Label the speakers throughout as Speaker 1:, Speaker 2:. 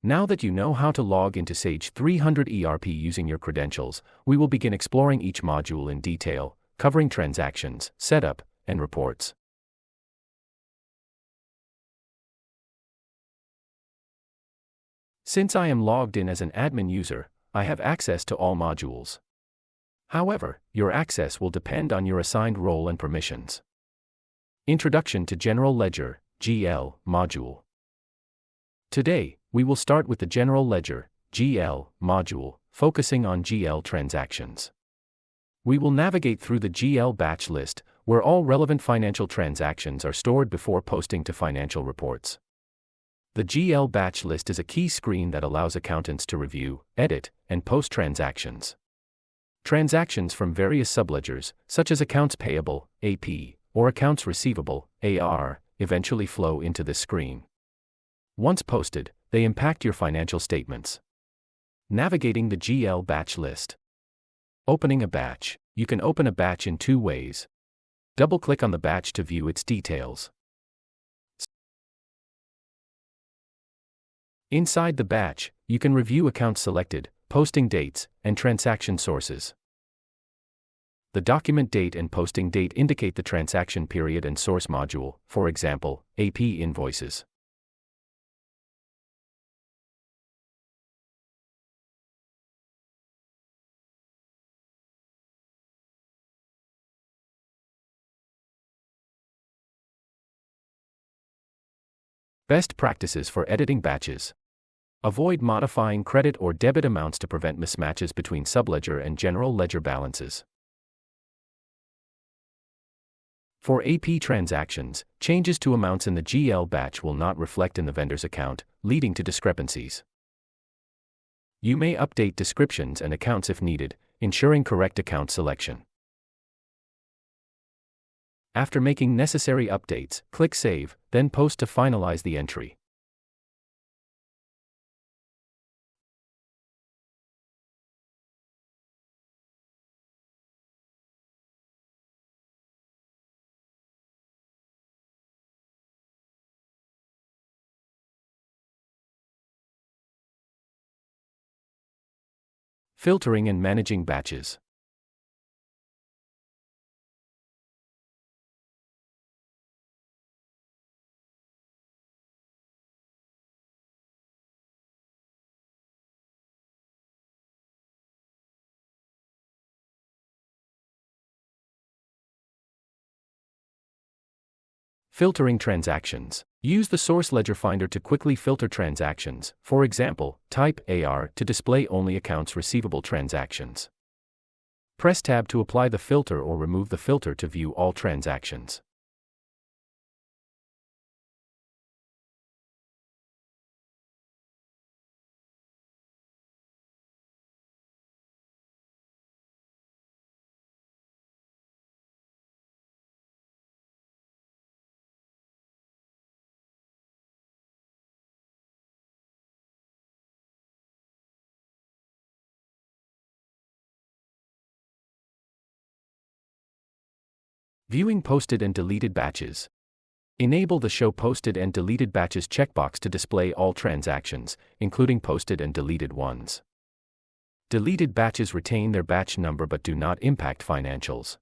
Speaker 1: Now that you know how to log into Sage 300 ERP using your credentials, we will begin exploring each module in detail, covering transactions, setup, and reports. Since I am logged in as an admin user, I have access to all modules. However, your access will depend on your assigned role and permissions. Introduction to General Ledger, GL, module. Today, we will start with the General Ledger, GL, module, focusing on GL transactions. We will navigate through the GL batch list, where all relevant financial transactions are stored before posting to financial reports. The GL batch list is a key screen that allows accountants to review, edit, and post transactions. Transactions from various subledgers, such as accounts payable, AP, or accounts receivable, AR, eventually flow into this screen. Once posted, they impact your financial statements. Navigating the GL batch list. Opening a batch. You can open a batch in two ways. Double-click on the batch to view its details. Inside the batch, you can review accounts selected, posting dates, and transaction sources. The document date and posting date indicate the transaction period and source module, for example, AP Invoices. Best practices for editing batches. Avoid modifying credit or debit amounts to prevent mismatches between subledger and general ledger balances. For AP transactions, changes to amounts in the GL batch will not reflect in the vendor's account, leading to discrepancies. You may update descriptions and accounts if needed, ensuring correct account selection. After making necessary updates, click Save, then Post to finalize the entry. Filtering and managing batches. Filtering transactions. Use the Source Ledger Finder to quickly filter transactions. For example, type AR to display only accounts receivable transactions. Press Tab to apply the filter or remove the filter to view all transactions. Viewing posted and deleted batches. Enable the Show Posted and Deleted Batches checkbox to display all transactions, including posted and deleted ones. Deleted batches retain their batch number but do not impact financials.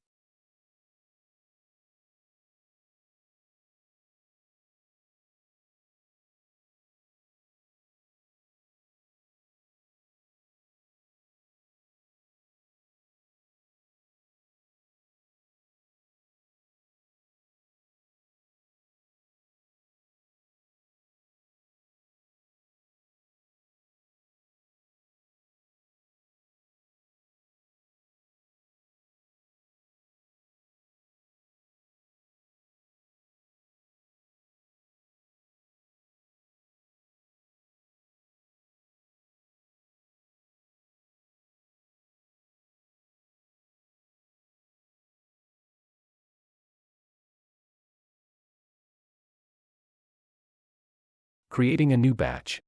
Speaker 1: Creating a new batch.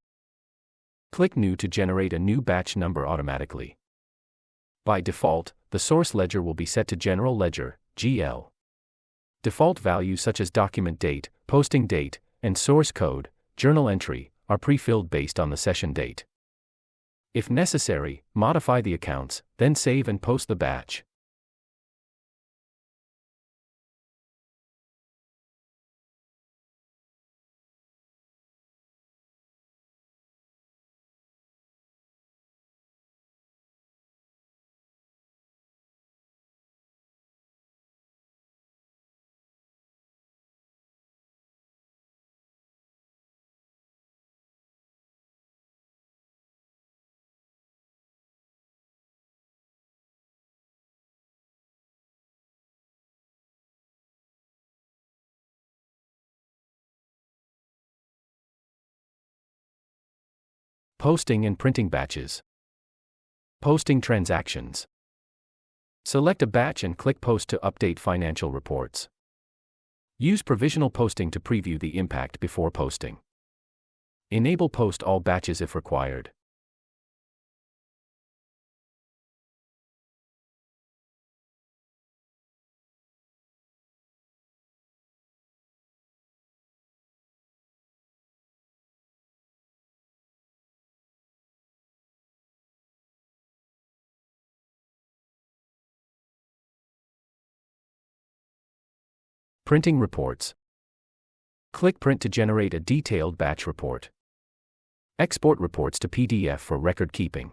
Speaker 1: Click New to generate a new batch number automatically. By default, the source ledger will be set to General Ledger, GL. Default values such as document date, posting date, and source code, journal entry, are pre-filled based on the session date. If necessary, modify the accounts, then save and post the batch. Posting and printing batches. Posting transactions. Select a batch and click Post to update financial reports. Use provisional posting to preview the impact before posting. Enable Post all batches if required. Printing reports. Click Print to generate a detailed batch report. Export reports to PDF for record keeping.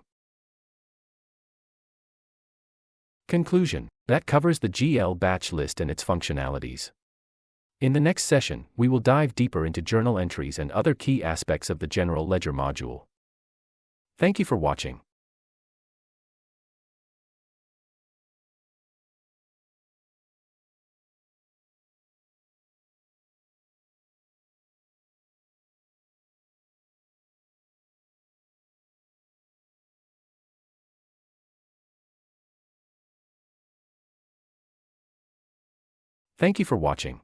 Speaker 1: Conclusion. That covers the GL batch list and its functionalities. In the next session, we will dive deeper into journal entries and other key aspects of the General Ledger module. Thank you for watching. Thank you for watching.